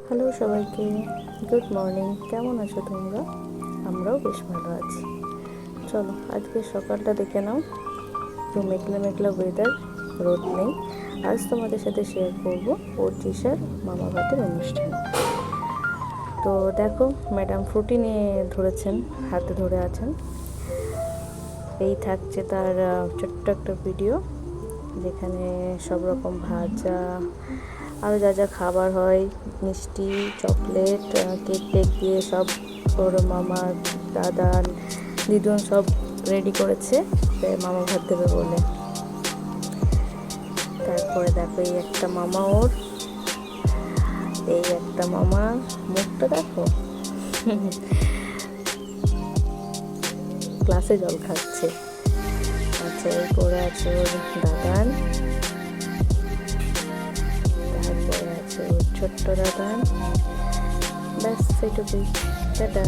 Hello সবাইকে, good morning. কেমন আছো তোমরা? আমরাও বেশ ভালো আছি। চলো আজকে সকালটা দেখে নাও। তো মেঘলা মেঘলা ওয়েদার, রোদ নেই। আজ তোমাদের সাথে শেয়ার করবো পঁচিশের মামা ভাতের অনুষ্ঠান। তো দেখো, ম্যাডাম ফ্রুটি নিয়ে ধরেছেন, হাতে ধরে আছেন। এই থাকছে তার ছোট্ট একটা ভিডিও, যেখানে সব রকম ভাজা, আরও যা যা খাবার হয়, মিষ্টি, চকলেট, কেক টেক দিয়ে সব ওর মামা, দাদা, দিদুন সব রেডি করেছে মামা ভাত দেবে বলে। তারপরে দেখো, এই একটা মামা, ওর এই একটা মামা, মুখটা দেখো, ক্লাসে জল খাচ্ছে। আচ্ছা, এরপরে আছে ওর দাদান, তারপরে আছে ওর ছোট্ট দাদান। ব্যাস, সেটুকুই। টাটা।